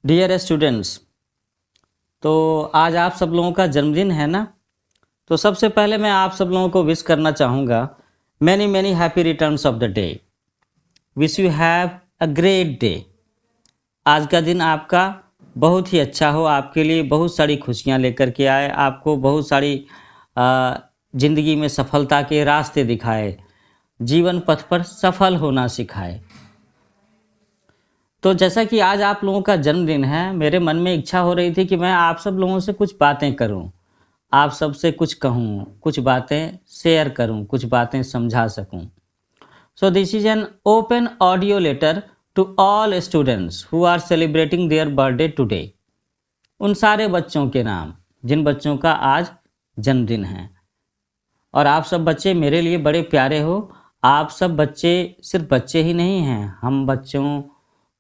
Dear students, तो आज आप सब लोगों का जन्मदिन है ना। तो सबसे पहले मैं आप सब लोगों को विश करना चाहूँगा many many happy returns of the day. Wish you have a great day. आज का दिन आपका बहुत ही अच्छा हो, आपके लिए बहुत सारी खुशियाँ लेकर के आए, आपको बहुत सारी ज़िंदगी में सफलता के रास्ते दिखाए, जीवन पथ पर सफल होना सिखाए। तो जैसा कि आज आप लोगों का जन्मदिन है, मेरे मन में इच्छा हो रही थी कि मैं आप सब लोगों से कुछ बातें करूं, आप सबसे कुछ कहूं, कुछ बातें शेयर करूं, कुछ बातें समझा सकूं। So this is an open audio letter to all students who are celebrating their birthday today. उन सारे बच्चों के नाम जिन बच्चों का आज जन्मदिन है। और आप सब बच्चे मेरे लिए बड़े प्यारे हो। आप सब बच्चे सिर्फ बच्चे ही नहीं हैं, हम बच्चों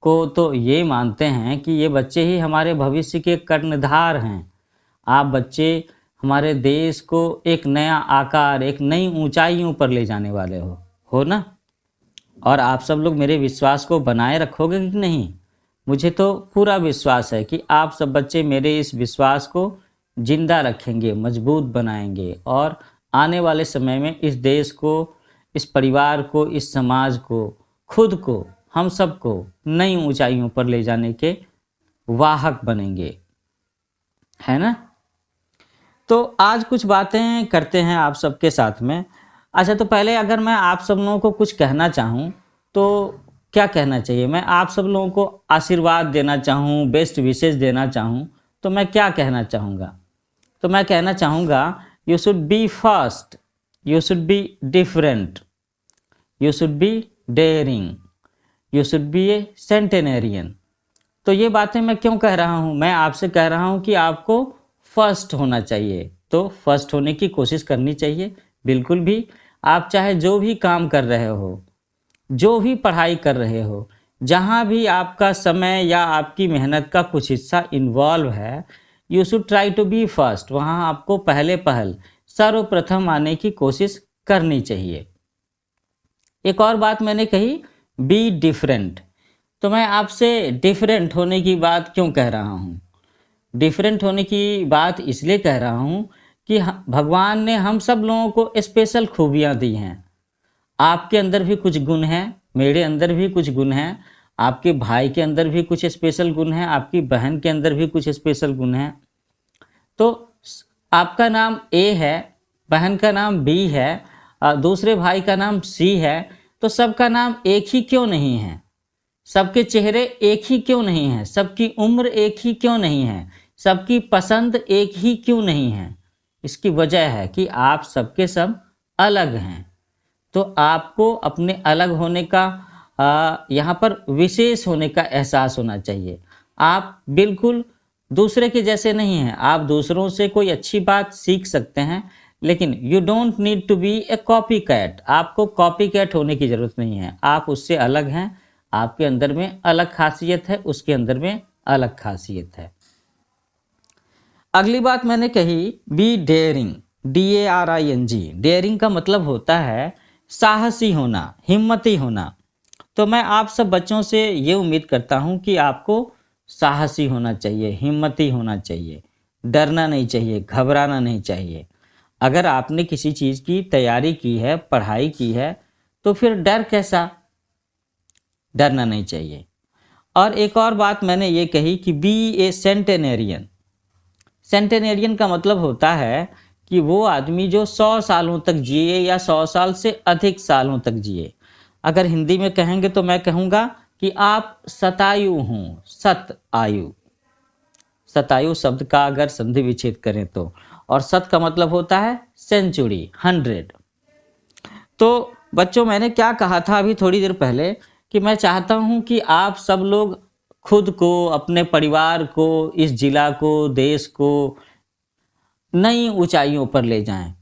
को तो ये मानते हैं कि ये बच्चे ही हमारे भविष्य के कर्णधार हैं। आप बच्चे हमारे देश को एक नया आकार, एक नई ऊंचाइयों पर ले जाने वाले हो ना। और आप सब लोग मेरे विश्वास को बनाए रखोगे कि नहीं? मुझे तो पूरा विश्वास है कि आप सब बच्चे मेरे इस विश्वास को जिंदा रखेंगे, मजबूत बनाएंगे और आने वाले समय में इस देश को, इस परिवार को, इस समाज को, खुद को, हम सबको नई ऊंचाइयों पर ले जाने के वाहक बनेंगे, है ना। तो आज कुछ बातें करते हैं आप सबके साथ में। अच्छा, तो पहले अगर मैं आप सब लोगों को कुछ कहना चाहूँ तो क्या कहना चाहिए? मैं आप सब लोगों को आशीर्वाद देना चाहूँ, बेस्ट विशेष देना चाहूँ तो मैं क्या कहना चाहूँगा? तो मैं कहना चाहूँगा you should be fast, you should be different, you should be daring, you should be a centenarian. तो ये बातें मैं क्यों कह रहा हूँ? मैं आपसे कह रहा हूँ कि आपको फर्स्ट होना चाहिए, तो फर्स्ट होने की कोशिश करनी चाहिए। बिल्कुल भी आप चाहे जो भी काम कर रहे हो, जो भी पढ़ाई कर रहे हो, जहाँ भी आपका समय या आपकी मेहनत का कुछ हिस्सा इन्वॉल्व है, you should try to be first. वहाँ आपको पहल सर्वप्रथम आने की कोशिश करनी चाहिए। एक और बात मैंने कही, बी डिफरेंट। तो मैं आपसे डिफरेंट होने की बात क्यों कह रहा हूँ? डिफरेंट होने की बात इसलिए कह रहा हूँ कि भगवान ने हम सब लोगों को स्पेशल खूबियाँ दी हैं। आपके अंदर भी कुछ गुण हैं, मेरे अंदर भी कुछ गुण हैं, आपके भाई के अंदर भी कुछ स्पेशल गुण हैं, आपकी बहन के अंदर भी कुछ स्पेशल गुण हैं। तो आपका नाम ए है, बहन का नाम बी है, दूसरे भाई का नाम सी है, तो सबका नाम एक ही क्यों नहीं है? सबके चेहरे एक ही क्यों नहीं है? सबकी उम्र एक ही क्यों नहीं है? सबकी पसंद एक ही क्यों नहीं है? इसकी वजह है कि आप सबके सब अलग हैं। तो आपको अपने अलग होने का, यहाँ पर विशेष होने का एहसास होना चाहिए। आप बिल्कुल दूसरे के जैसे नहीं हैं। आप दूसरों से कोई अच्छी बात सीख सकते हैं, लेकिन you don't need to be a copycat. आपको कॉपी कैट होने की ज़रूरत नहीं है। आप उससे अलग हैं, आपके अंदर में अलग खासियत है, उसके अंदर में अलग खासियत है। अगली बात मैंने कही, बी डेयरिंग, DARING। डेयरिंग का मतलब होता है साहसी होना, हिम्मती होना। तो मैं आप सब बच्चों से ये उम्मीद करता हूँ कि आपको साहसी होना चाहिए, हिम्मती होना चाहिए, डरना नहीं चाहिए, घबराना नहीं चाहिए। अगर आपने किसी चीज़ की तैयारी की है, पढ़ाई की है, तो फिर डर कैसा? डरना नहीं चाहिए। और एक और बात मैंने ये कही कि बी ए सेंटेनेरियन। सेंटेनेरियन का मतलब होता है कि वो आदमी जो 100 सालों तक जिए या 100 साल से अधिक सालों तक जिए। अगर हिंदी में कहेंगे तो मैं कहूँगा कि आप शतायु हों, सत आयु। शतायु शब्द का अगर संधि विच्छेद करें तो, और सत का मतलब होता है सेंचुरी, 100। तो बच्चों, मैंने क्या कहा था अभी थोड़ी देर पहले कि मैं चाहता हूँ कि आप सब लोग खुद को, अपने परिवार को, इस जिला को, देश को नई ऊंचाइयों पर ले जाएं।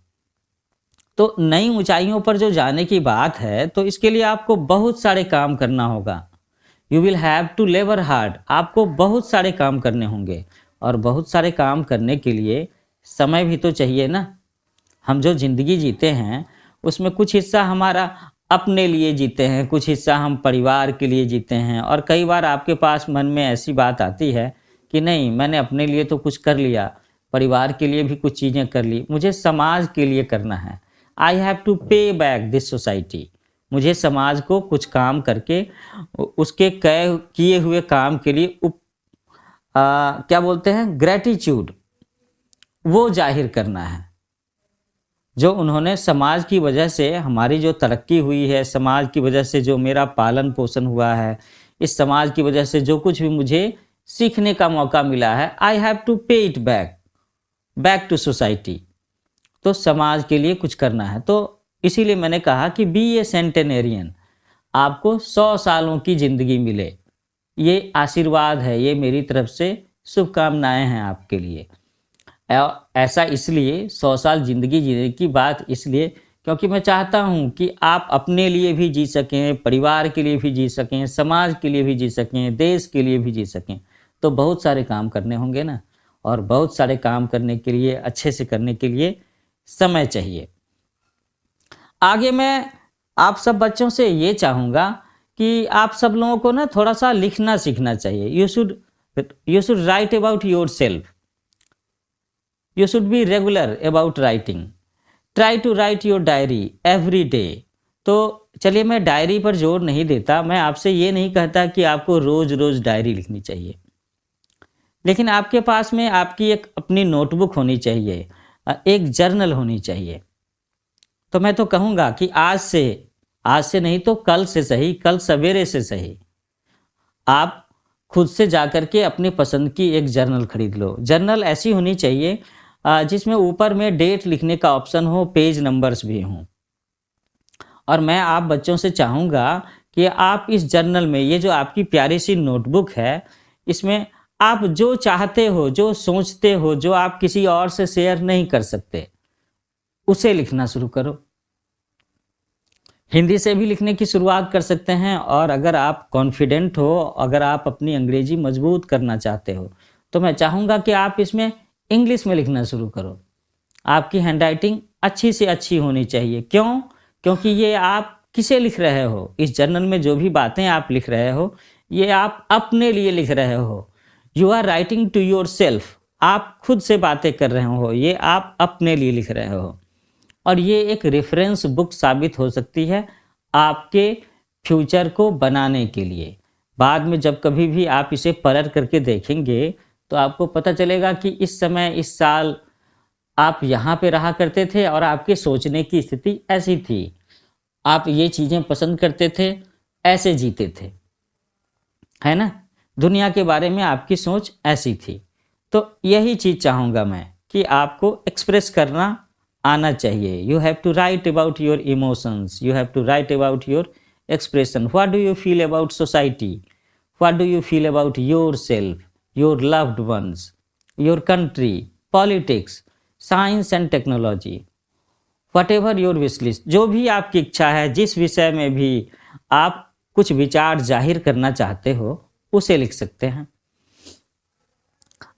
तो नई ऊंचाइयों पर जो जाने की बात है, तो इसके लिए आपको बहुत सारे काम करना होगा। You will have to labour hard. आपको बहुत सारे काम करने होंगे, और बहुत सारे काम करने के लिए समय भी तो चाहिए ना। हम जो ज़िंदगी जीते हैं उसमें कुछ हिस्सा हमारा अपने लिए जीते हैं, कुछ हिस्सा हम परिवार के लिए जीते हैं। और कई बार आपके पास मन में ऐसी बात आती है कि नहीं, मैंने अपने लिए तो कुछ कर लिया, परिवार के लिए भी कुछ चीज़ें कर ली, मुझे समाज के लिए करना है। आई हैव टू पे बैक दिस सोसाइटी। मुझे समाज को कुछ काम करके उसके किए हुए काम के लिए क्या बोलते हैं, ग्रेटिट्यूड, वो जाहिर करना है। जो उन्होंने समाज की वजह से हमारी जो तरक्की हुई है, समाज की वजह से जो मेरा पालन पोषण हुआ है, इस समाज की वजह से जो कुछ भी मुझे सीखने का मौका मिला है, आई हैव टू पे इट बैक टू सोसाइटी। तो समाज के लिए कुछ करना है। तो इसीलिए मैंने कहा कि बी ए सेंटेनेरियन, आपको 100 सालों की ज़िंदगी मिले। ये आशीर्वाद है, ये मेरी तरफ से शुभकामनाएं हैं आपके लिए। ऐसा इसलिए 100 साल ज़िंदगी जीने की बात इसलिए क्योंकि मैं चाहता हूँ कि आप अपने लिए भी जी सकें, परिवार के लिए भी जी सकें, समाज के लिए भी जी सकें, देश के लिए भी जी सकें। तो बहुत सारे काम करने होंगे ना, और बहुत सारे काम करने के लिए, अच्छे से करने के लिए समय चाहिए। आगे मैं आप सब बच्चों से ये चाहूँगा कि आप सब लोगों को ना थोड़ा सा लिखना सीखना चाहिए। You should write about yourself. You should be regular about writing. Try to write your diary every day. तो चलिए, मैं डायरी पर जोर नहीं देता, मैं आपसे ये नहीं कहता कि आपको रोज़ रोज़ डायरी लिखनी चाहिए, लेकिन आपके पास में आपकी एक अपनी नोटबुक होनी चाहिए, एक जर्नल होनी चाहिए। तो मैं तो कहूँगा कि आज से नहीं तो कल से सही, कल सवेरे से सही, आप खुद से जाकर के अपनी पसंद की एक जर्नल खरीद लो। जर्नल ऐसी होनी चाहिए जिसमें ऊपर में डेट लिखने का ऑप्शन हो, पेज नंबर्स भी हों। और मैं आप बच्चों से चाहूँगा कि आप इस जर्नल में, ये जो आपकी प्यारी सी नोटबुक है, इसमें आप जो चाहते हो, जो सोचते हो, जो आप किसी और से शेयर नहीं कर सकते, उसे लिखना शुरू करो। हिंदी से भी लिखने की शुरुआत कर सकते हैं, और अगर आप कॉन्फिडेंट हो, अगर आप अपनी अंग्रेजी मजबूत करना चाहते हो, तो मैं चाहूँगा कि आप इसमें इंग्लिश में लिखना शुरू करो। आपकी हैंडराइटिंग अच्छी से अच्छी होनी चाहिए। क्यों? क्योंकि ये आप किसे लिख रहे हो? इस जर्नल में जो भी बातें आप लिख रहे हो, ये आप अपने लिए लिख रहे हो। You are writing to your yourself खुद से बातें कर रहे हो, ये आप अपने लिए लिख रहे हो। और ये एक रेफरेंस बुक साबित हो सकती है आपके फ्यूचर को बनाने के लिए। बाद में जब कभी भी आप इसे परख करके देखेंगे, तो आपको पता चलेगा कि इस समय, इस साल आप यहाँ पे रहा करते थे और आपके सोचने की स्थिति ऐसी थी। आप ये चीज़ें पसंद करते थे, ऐसे जीते थे, है ना? दुनिया के बारे में आपकी सोच ऐसी थी। तो यही चीज़ चाहूँगा मैं कि आपको एक्सप्रेस करना आना चाहिए। You have to write about your emotions, you have to write about your expression. What do you feel about society? What do you feel about yourself, your loved ones, your country, politics, science and technology, whatever your wish list. जो भी आपकी इच्छा है, जिस विषय में भी आप कुछ विचार जाहिर करना चाहते हो, उसे लिख सकते हैं।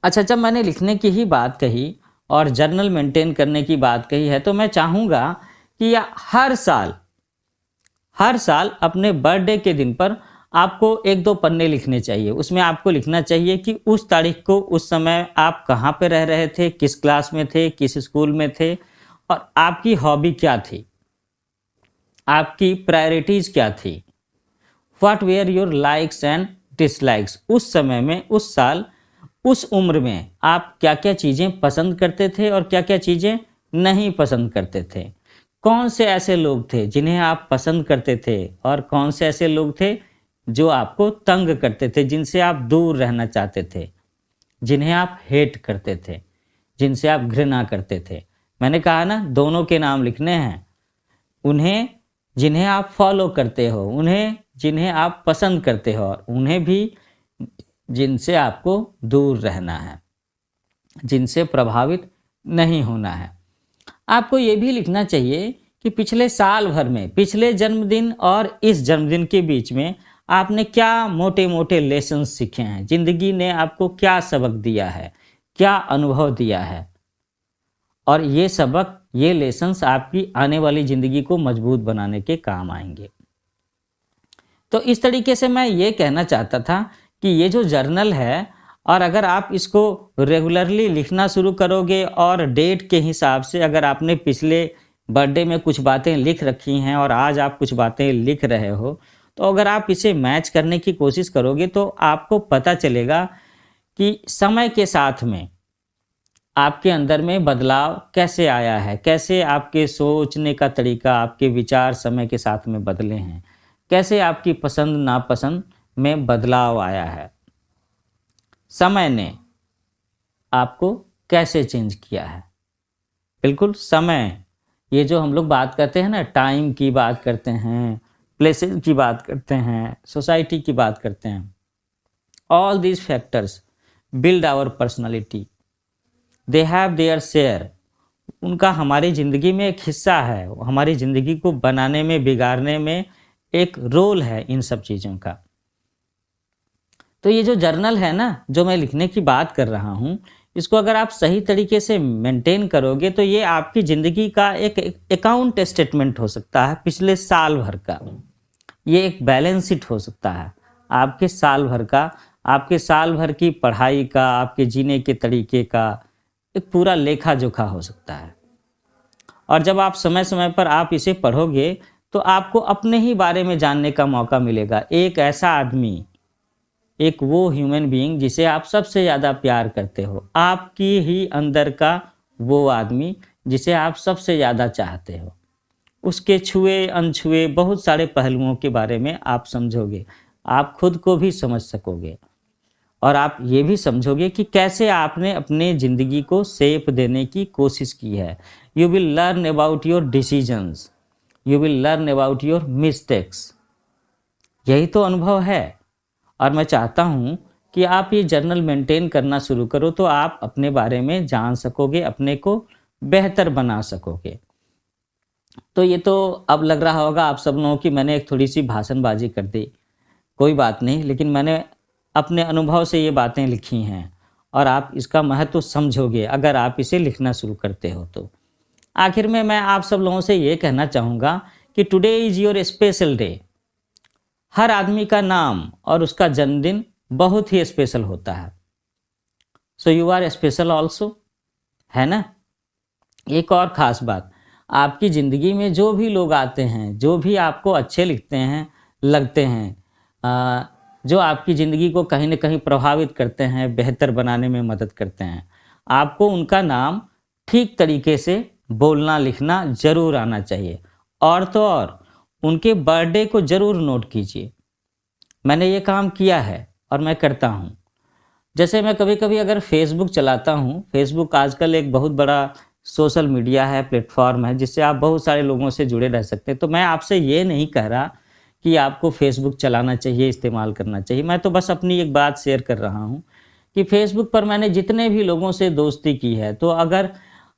अच्छा, जब मैंने लिखने की ही बात कही और जर्नल मेंटेन करने की बात कही है, तो मैं चाहूँगा कि हर साल अपने बर्थडे के दिन पर आपको 1-2 पन्ने लिखने चाहिए। उसमें आपको लिखना चाहिए कि उस तारीख को, उस समय आप कहाँ पे रह रहे थे, किस क्लास में थे, किस स्कूल में थे, और आपकी हॉबी क्या थी, आपकी प्रायोरिटीज़ क्या थी, what were your likes and dislikes. उस समय में, उस साल, उस उम्र में आप क्या क्या चीज़ें पसंद करते थे और क्या क्या चीज़ें नहीं पसंद करते थे। कौन से ऐसे लोग थे जिन्हें आप पसंद करते थे, और कौन से ऐसे लोग थे जो आपको तंग करते थे, जिनसे आप दूर रहना चाहते थे, जिन्हें आप हेट करते थे, जिनसे आप घृणा करते थे। मैंने कहा ना, दोनों के नाम लिखने हैं। उन्हें जिन्हें आप फॉलो करते हो, उन्हें जिन्हें आप पसंद करते हो, और उन्हें भी जिनसे आपको दूर रहना है, जिनसे प्रभावित नहीं होना है। आपको ये भी लिखना चाहिए कि पिछले साल भर में, पिछले जन्मदिन और इस जन्मदिन के बीच में आपने क्या मोटे मोटे लेसन सीखे हैं, जिंदगी ने आपको क्या सबक दिया है, क्या अनुभव दिया है, और ये सबक, ये लेसन्स आपकी आने वाली ज़िंदगी को मजबूत बनाने के काम आएंगे। तो इस तरीके से मैं ये कहना चाहता था कि ये जो जर्नल है, और अगर आप इसको रेगुलरली लिखना शुरू करोगे और डेट के हिसाब से, अगर आपने पिछले बर्थडे में कुछ बातें लिख रखी हैं और आज आप कुछ बातें लिख रहे हो, तो अगर आप इसे मैच करने की कोशिश करोगे तो आपको पता चलेगा कि समय के साथ में आपके अंदर में बदलाव कैसे आया है, कैसे आपके सोचने का तरीका, आपके विचार समय के साथ में बदले हैं, कैसे आपकी पसंद नापसंद में बदलाव आया है, समय ने आपको कैसे चेंज किया है। बिल्कुल समय, ये जो हम लोग बात करते हैं ना, टाइम की बात करते हैं, प्लेसेस की बात करते हैं, सोसाइटी की बात करते हैं, all these factors build our personality, they have their share. उनका हमारी ज़िंदगी में एक हिस्सा है, हमारी ज़िंदगी को बनाने में, बिगाड़ने में एक रोल है इन सब चीज़ों का। तो ये जो जर्नल है ना, जो मैं लिखने की बात कर रहा हूँ, इसको अगर आप सही तरीके से मेंटेन करोगे तो ये आपकी ज़िंदगी का एक अकाउंट स्टेटमेंट हो सकता है पिछले साल भर का। ये एक बैलेंस शीट हो सकता है आपके साल भर का, आपके साल भर की पढ़ाई का, आपके जीने के तरीके का एक पूरा लेखा जोखा हो सकता है। और जब आप समय समय पर आप इसे पढ़ोगे तो आपको अपने ही बारे में जानने का मौका मिलेगा। एक ऐसा आदमी, एक वो ह्यूमन बीइंग जिसे आप सबसे ज़्यादा प्यार करते हो, आपकी ही अंदर का वो आदमी जिसे आप सबसे ज़्यादा चाहते हो, उसके छुए अनछुए बहुत सारे पहलुओं के बारे में आप समझोगे, आप खुद को भी समझ सकोगे और आप ये भी समझोगे कि कैसे आपने अपने ज़िंदगी को शेप देने की कोशिश की है। You will learn about your decisions, you will learn about your mistakes. यही तो अनुभव है। और मैं चाहता हूँ कि आप ये जर्नल मेंटेन करना शुरू करो तो आप अपने बारे में जान सकोगे, अपने को बेहतर बना सकोगे। तो ये तो अब लग रहा होगा आप सब लोगों की मैंने एक थोड़ी सी भाषणबाजी कर दी, कोई बात नहीं, लेकिन मैंने अपने अनुभव से ये बातें लिखी हैं और आप इसका महत्व समझोगे अगर आप इसे लिखना शुरू करते हो तो। आखिर में मैं आप सब लोगों से ये कहना चाहूँगा कि today is your special day. हर आदमी का नाम और उसका जन्मदिन बहुत ही स्पेशल होता है। So you are special also, है ना। एक और ख़ास बात, आपकी ज़िंदगी में जो भी लोग आते हैं, जो भी आपको अच्छे लगते हैं, जो आपकी ज़िंदगी को कहीं न कहीं प्रभावित करते हैं, बेहतर बनाने में मदद करते हैं, आपको उनका नाम ठीक तरीके से बोलना लिखना ज़रूर आना चाहिए। और तो और उनके बर्थडे को ज़रूर नोट कीजिए। मैंने ये काम किया है और मैं करता हूँ। जैसे मैं कभी-कभी अगर फ़ेसबुक चलाता हूँ, फ़ेसबुक आजकल एक बहुत बड़ा सोशल मीडिया है, प्लेटफ़ॉर्म है, जिससे आप बहुत सारे लोगों से जुड़े रह सकते हैं। तो मैं आपसे ये नहीं कह रहा कि आपको फ़ेसबुक चलाना चाहिए, इस्तेमाल करना चाहिए। मैं तो बस अपनी एक बात शेयर कर रहा हूँ कि फ़ेसबुक पर मैंने जितने भी लोगों से दोस्ती की है, तो अगर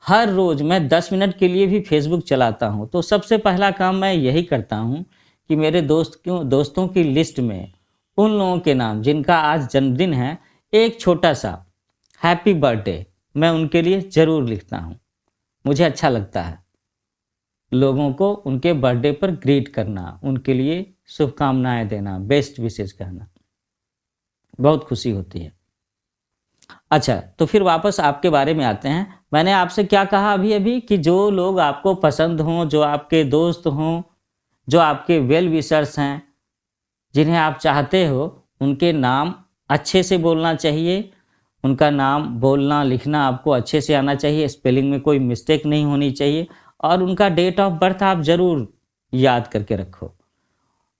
हर रोज़ मैं 10 मिनट के लिए भी फ़ेसबुक चलाता हूँ, तो सबसे पहला काम मैं यही करता हूँ कि मेरे दोस्तों की लिस्ट में उन लोगों के नाम जिनका आज जन्मदिन है, एक छोटा-सा हैप्पी बर्थडे मैं उनके लिए ज़रूर लिखता हूँ। मुझे अच्छा लगता है लोगों को उनके बर्थडे पर ग्रीट करना, उनके लिए शुभकामनाएँ देना, बेस्ट विशेज़ कहना, बहुत खुशी होती है। अच्छा, तो फिर वापस आपके बारे में आते हैं। मैंने आपसे क्या कहा अभी-अभी कि जो लोग आपको पसंद हों, जो आपके दोस्त हों, जो आपके वेल विशर्स हैं, जिन्हें आप चाहते हो, उनके नाम अच्छे से बोलना चाहिए। उनका नाम बोलना, लिखना आपको अच्छे से आना चाहिए, स्पेलिंग में कोई मिस्टेक नहीं होनी चाहिए और उनका डेट ऑफ बर्थ आप ज़रूर याद करके रखो।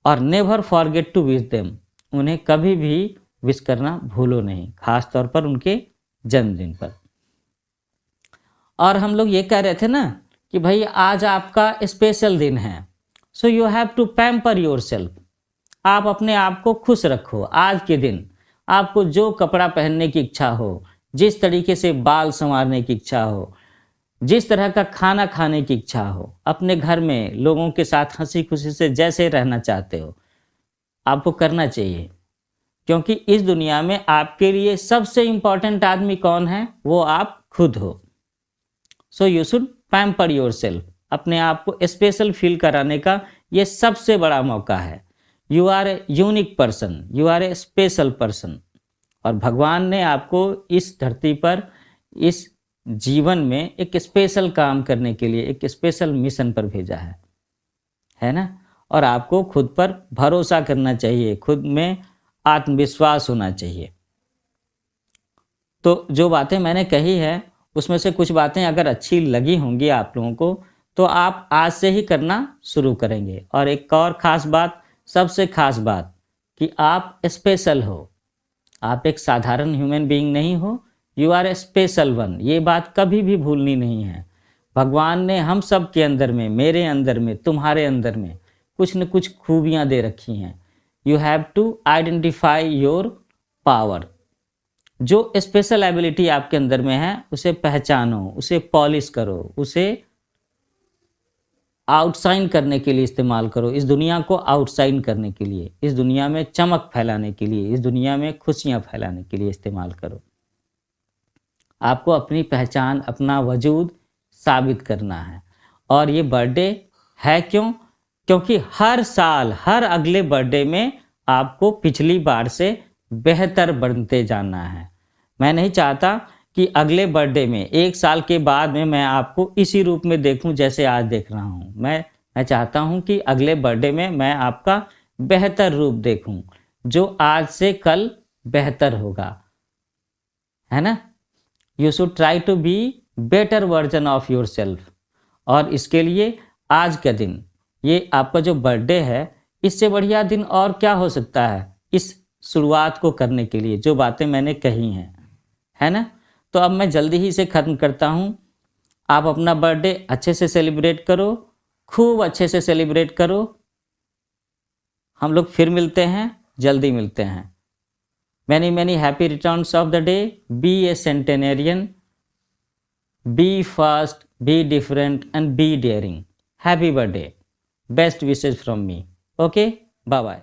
और never forget to wish them, उन्हें कभी भी विश करना भूलो नहीं, ख़ास तौर पर उनके जन्मदिन पर। और हम लोग ये कह रहे थे ना कि भाई आज आपका स्पेशल दिन है, so you have to pamper yourself. आप अपने आप को खुश रखो। आज के दिन आपको जो कपड़ा पहनने की इच्छा हो, जिस तरीके से बाल संवारने की इच्छा हो, जिस तरह का खाना खाने की इच्छा हो, अपने घर में लोगों के साथ हंसी खुशी से जैसे रहना चाहते हो, आपको करना चाहिए। क्योंकि इस दुनिया में आपके लिए सबसे इम्पोर्टेंट आदमी कौन है? वो आप खुद हो। So you should pamper yourself, अपने आप को स्पेशल फील कराने का ये सबसे बड़ा मौका है। You are a unique person, you are a special person. और भगवान ने आपको इस धरती पर, इस जीवन में एक स्पेशल काम करने के लिए, एक स्पेशल मिशन पर भेजा है ना। और आपको खुद पर भरोसा करना चाहिए, खुद में आत्मविश्वास होना चाहिए। तो जो बातें मैंने कही है उसमें से कुछ बातें अगर अच्छी लगी होंगी आप लोगों को, तो आप आज से ही करना शुरू करेंगे। और एक और ख़ास बात, सबसे ख़ास बात, कि आप स्पेशल हो, आप एक साधारण ह्यूमन बीइंग नहीं हो, you are a special one. ये बात कभी भी भूलनी नहीं है। भगवान ने हम सब के अंदर में, मेरे अंदर में, तुम्हारे अंदर में कुछ न कुछ खूबियाँ दे रखी हैं। You have to identify your power. जो स्पेशल एबिलिटी आपके अंदर में है उसे पहचानो, उसे पॉलिश करो, उसे आउटशाइन करने के लिए इस्तेमाल करो, इस दुनिया को आउटशाइन करने के लिए, इस दुनिया में चमक फैलाने के लिए, इस दुनिया में खुशियाँ फैलाने के लिए इस्तेमाल करो। आपको अपनी पहचान, अपना वजूद साबित करना है। और ये बर्थडे है क्यों? क्योंकि हर साल, हर अगले बर्थडे में आपको पिछली बार से बेहतर बनते जाना है। मैं नहीं चाहता कि अगले बर्थडे में, एक साल के बाद में, मैं आपको इसी रूप में देखूं जैसे आज देख रहा हूं। मैं चाहता हूं कि अगले बर्थडे में मैं आपका बेहतर रूप देखूं, जो आज से कल बेहतर होगा, है ना। You should try to be better version of yourself. और इसके लिए आज का दिन, ये आपका जो बर्थडे है, इससे बढ़िया दिन और क्या हो सकता है इस शुरुआत को करने के लिए, जो बातें मैंने कही हैं, है ना। तो अब मैं जल्दी ही से ख़त्म करता हूँ। आप अपना बर्थडे अच्छे से सेलिब्रेट करो, खूब अच्छे से सेलिब्रेट करो। हम लोग फिर मिलते हैं, जल्दी मिलते हैं। Many many happy returns of the day. Be a centenarian, be fast, be different and be daring. Happy birthday, best wishes from me. Okay, bye bye.